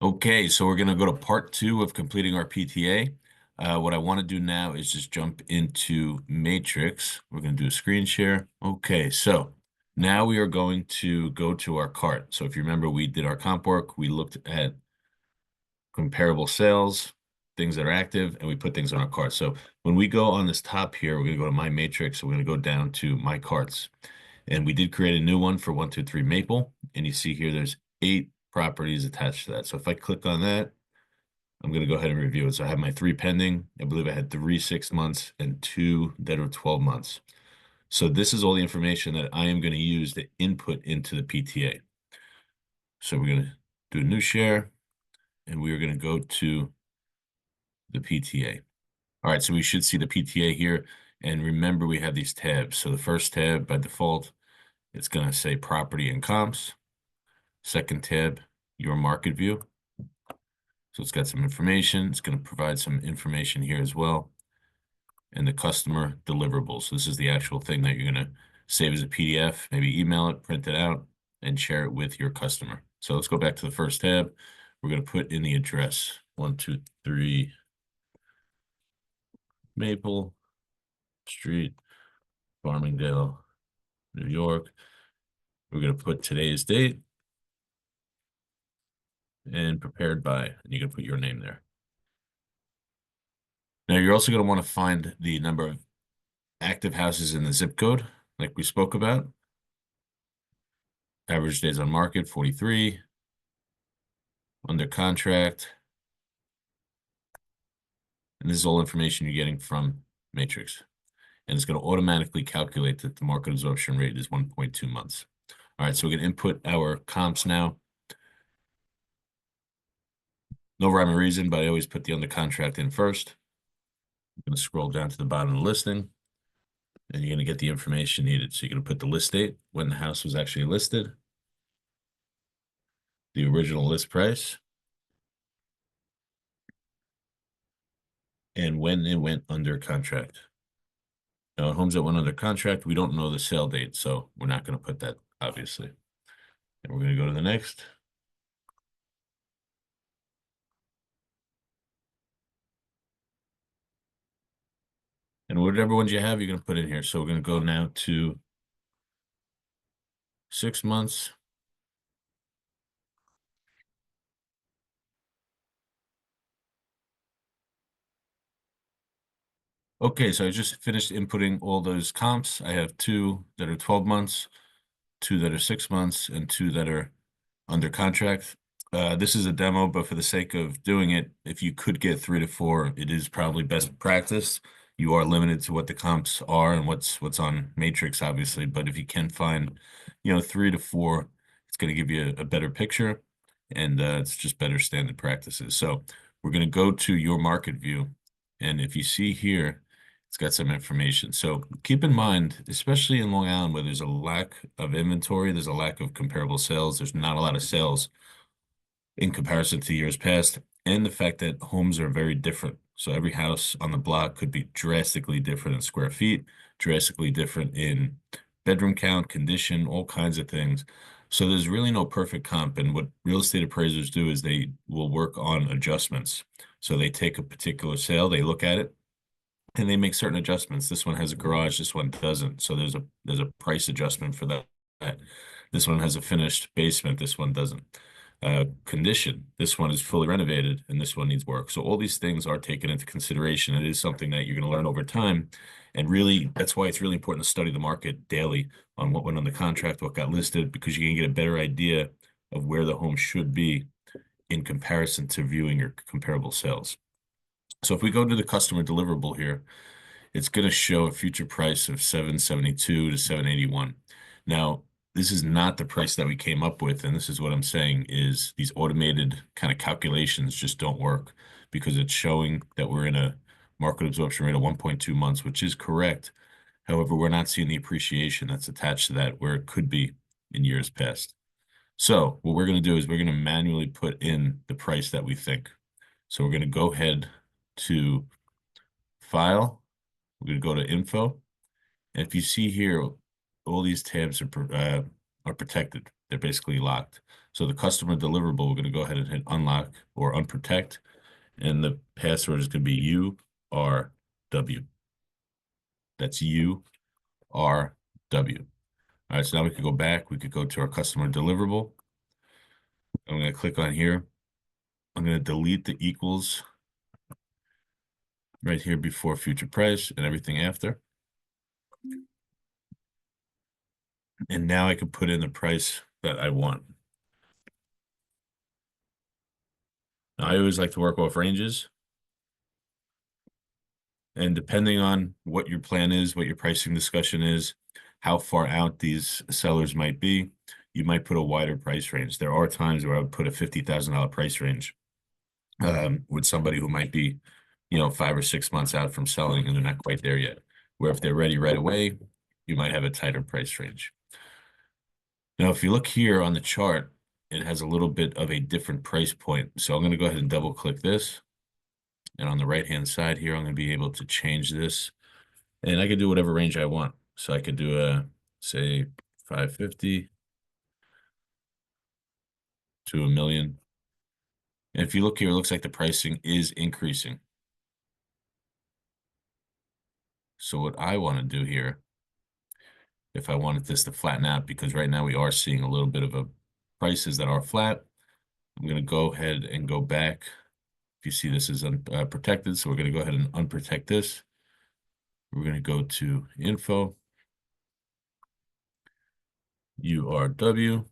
Okay, so we're going to go to part 2 of completing our PTA. What I want to do now is just jump into Matrix. We're going to do a screen share. Okay, so now we are going to go to our cart. So if you remember, we did our comp work. We looked at comparable sales, things that are active, and we put things on our cart. So when we go on this top here, we're going to go to My Matrix. So we're going to go down to My Carts. And we did create a new one for 123 Maple. And you see here, there's 8 properties attached to that. So if I click on that, I'm going to go ahead and review it. So I have my 3 pending. I believe I had 3 6 months and 2 that are 12 months. So this is all the information that I am going to use to input into the PTA. So we're going to do a new share, and we are going to go to the PTA. All right, so we should see the PTA here. And remember, we have these tabs. So the first tab, by default, it's going to say property and comps. Second tab, your market view. So it's got some information. It's going to provide some information here as well. And the customer deliverables. So this is the actual thing that you're going to save as a PDF, maybe email it, print it out, and share it with your customer. So let's go back to the first tab. We're going to put in the address, 123 Maple Street, Farmingdale, New York. We're going to put today's date and prepared by, and you can put your name there. Now, you're also going to want to find the number of active houses in the zip code, like we spoke about. Average days on market, 43. Under contract. And this is all information you're getting from Matrix. And it's going to automatically calculate that the market absorption rate is 1.2 months. All right, so we're going to input our comps now. No rhyme or reason, but I always put the under contract in first. I'm going to scroll down to the bottom of the listing, and you're going to get the information needed. So you're going to put the list date, when the house was actually listed, the original list price, and when it went under contract. Now, homes that went under contract, we don't know the sale date, so we're not going to put that, obviously. And we're going to go to the next. And whatever ones you have, you're going to put in here. So we're going to go now to 6 months. Okay, so I just finished inputting all those comps. I have 2 that are 12 months, 2 that are 6 months, and 2 that are under contract. This is a demo, but for the sake of doing it, if you could get 3 to 4, it is probably best practice. You are limited to what the comps are and what's on Matrix, obviously. But if you can find, 3 to 4, it's going to give you a better picture, and it's just better standard practices. So we're going to go to your market view, and if you see here, it's got some information. So keep in mind, especially in Long Island, where there's a lack of inventory, there's a lack of comparable sales, there's not a lot of sales in comparison to years past, and the fact that homes are very different. So every house on the block could be drastically different in square feet, drastically different in bedroom count, condition, all kinds of things. So there's really no perfect comp. And what real estate appraisers do is they will work on adjustments. So they take a particular sale, they look at it, and they make certain adjustments. This one has a garage, this one doesn't. So there's a price adjustment for that. This one has a finished basement, this one doesn't. Condition, this one is fully renovated and this one needs work. So all these things are taken into consideration. It is something that you're going to learn over time. And really, that's why it's really important to study the market daily on what went on the contract, what got listed, because you can get a better idea of where the home should be in comparison to viewing your comparable sales. So if we go to the customer deliverable here, it's going to show a future price of 772 to 781. Now, this is not the price that we came up with, and this is what I'm saying is these automated kind of calculations just don't work because it's showing that we're in a market absorption rate of 1.2 months, which is correct. However, we're not seeing the appreciation that's attached to that where it could be in years past. So what we're going to do is we're going to manually put in the price that we think. So we're going to go ahead to File. We're going to go to Info. And if you see here, all these tabs are protected. They're basically locked. So the customer deliverable, we're going to go ahead and hit unlock or unprotect, and the password is going to be URW. That's URW. All right, so now we could go back. We could go to our customer deliverable. I'm going to click on here. I'm going to delete the equals right here before future price and everything after. And now I can put in the price that I want. Now, I always like to work off ranges. And depending on what your plan is, what your pricing discussion is, how far out these sellers might be, you might put a wider price range. There are times where I would put a $50,000 price range with somebody who might be, 5 or 6 months out from selling and they're not quite there yet. Where if they're ready right away, you might have a tighter price range. Now, if you look here on the chart, it has a little bit of a different price point. So I'm going to go ahead and double click this. And on the right-hand side here, I'm going to be able to change this. And I could do whatever range I want. So I could do say 550 to $1 million. And if you look here, it looks like the pricing is increasing. So what I want to do here, if I wanted this to flatten out, because right now we are seeing a little bit of a prices that are flat, I'm going to go ahead and go back. If you see this is unprotected, so we're going to go ahead and unprotect this. We're going to go to info, URW.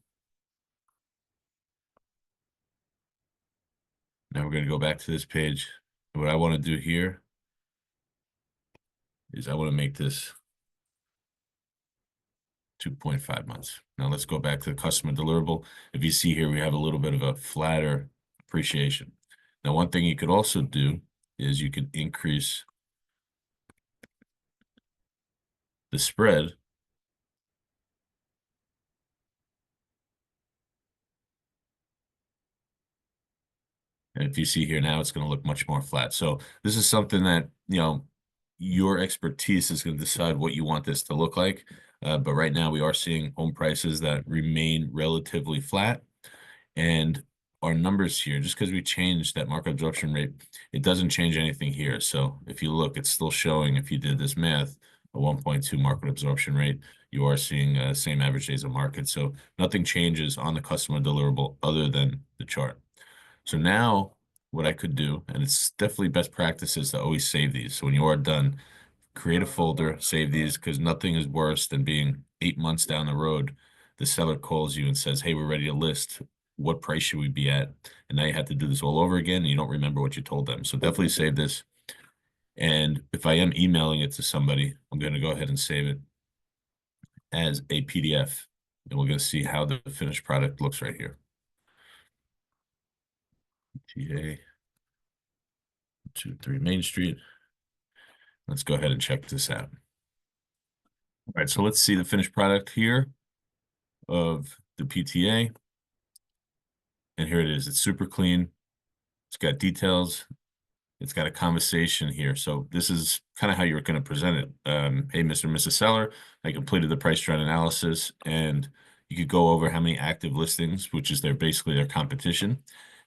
Now we're going to go back to this page. What I want to do here is I want to make this 2.5 months. Now let's go back to the customer deliverable. If you see here, we have a little bit of a flatter appreciation. Now, one thing you could also do is you could increase the spread. And if you see here now, it's going to look much more flat. So this is something that, your expertise is going to decide what you want this to look like. But right now we are seeing home prices that remain relatively flat. And our numbers here, just because we changed that market absorption rate, it doesn't change anything here. So if you look, it's still showing, if you did this math, a 1.2 market absorption rate, you are seeing same average days of market. So nothing changes on the customer deliverable other than the chart. So now what I could do, and it's definitely best practices to always save these. So when you are done, create a folder, save these, because nothing is worse than being 8 months down the road. The seller calls you and says, hey, we're ready to list. What price should we be at? And now you have to do this all over again, and you don't remember what you told them. So definitely save this. And if I am emailing it to somebody, I'm going to go ahead and save it as a PDF. And we're going to see how the finished product looks right here. PTA 23 Main Street. Let's go ahead and check this out. All right, so let's see the finished product here of the PTA. And here it is. It's super clean. It's got details. It's got a conversation here. So this is kind of how you're going to present it. Hey, Mr. and Mrs. Seller, I completed the price trend analysis, and you could go over how many active listings, which is basically their competition,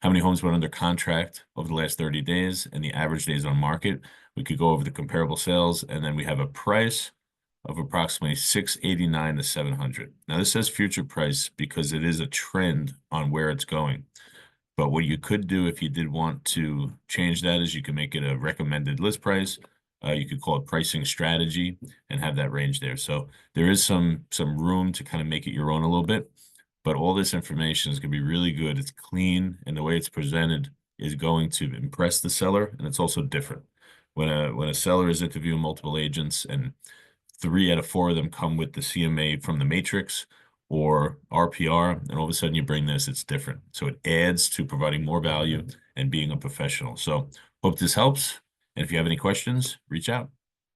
how many homes went under contract over the last 30 days, and the average days on market. We could go over the comparable sales, and then we have a price of approximately 689 to 700. Now this says future price because it is a trend on where it's going. But what you could do if you did want to change that is you can make it a recommended list price. You could call it pricing strategy and have that range there. So there is some room to kind of make it your own a little bit. But all this information is going to be really good. It's clean, and the way it's presented is going to impress the seller, and it's also different. When a seller is interviewing multiple agents and 3 out of 4 of them come with the CMA from the matrix or RPR, and all of a sudden you bring this, it's different. So it adds to providing more value and being a professional. So hope this helps. And if you have any questions, reach out.